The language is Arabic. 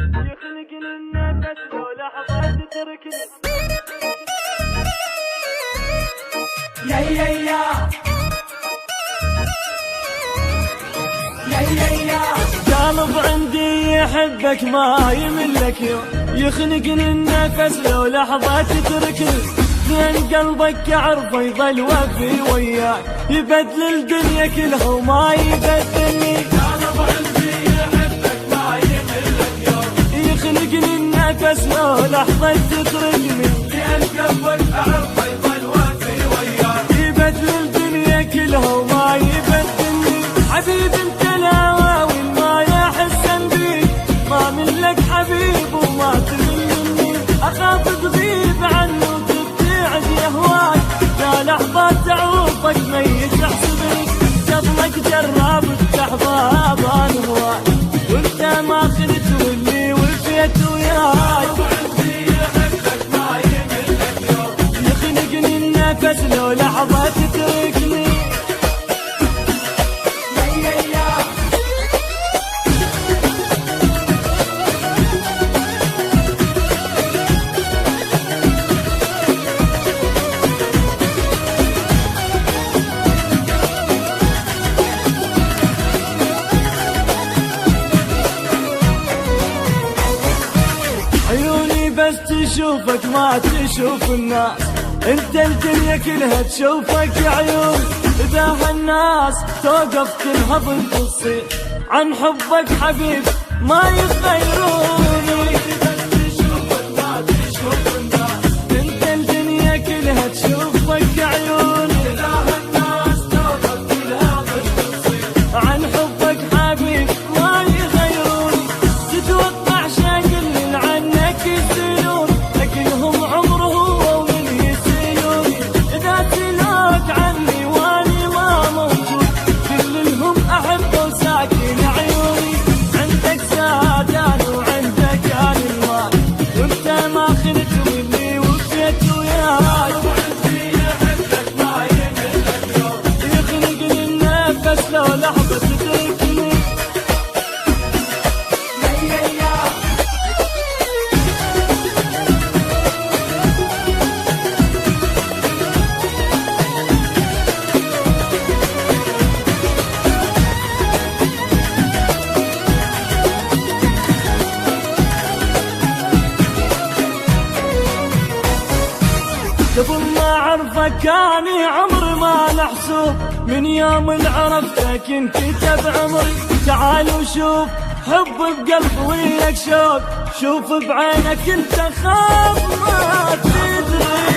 يخنقني النفس لو لحظة تتركني. يا يا يا قلب عندي يحبك ما يملك يوم، يخنقني النفس لو لحظة تتركني. زين قلبك اعرفه يظل وفي وياك، يبدل الدنيا كلها وما يبدلني. قلب عندي يحبك ما يملك يوم، يخنقني النفس لو لحظة تتركني. زين قلبك اعرفه يظل وفي وياك، يبدل الدنيا كلها وما يبدلني. حبيبي انت الهواوي ما يحسن بيك، ما منك حبيب وما تمل مني. اخاف تغيب عنه وتبتعد يهواك، لا لحظة تعوفك ميت احسبك. قبلك جرب التحضاب هواك، وانت ما خلت واللي وفيت وياك. عندي يحبك ما يملك يوم، يخنقني النفس لو لحظة تتركني. عيوني بس تشوفك ما تشوف الناس، انت الدنيا كلها تشوفك يا عيون. اذا هالناس توقف تنهضم تصير عن حبك حبيب ما يغيروني. بس تشوفك ما تشوف الناس، انت الدنيا كلها تشوفك يا عيون. إذا هالناس توقف تنهضم تصير عن حبك حبيب ما يغيروني. تتوقع شاقل عنك يسألون، لكنهم عمره ومن يسألوني. إذا سألوك عني واني ما موجود، كلهم أحبه وساكن عيوني. عندك سادان وعندك آل المال، وانت ما خلت مني وفيت وياك. عندي يحبك ما يملك يوم، يخنقني النفس لو لحظة تتركني. قبل ما اعرفك كاني عمري ما محسوب، من يوم اللي عرفتك انكتب عمري. تعال وشوف حب بقلبي وياك شوق، شوف بعينك انت خاف ما تدري.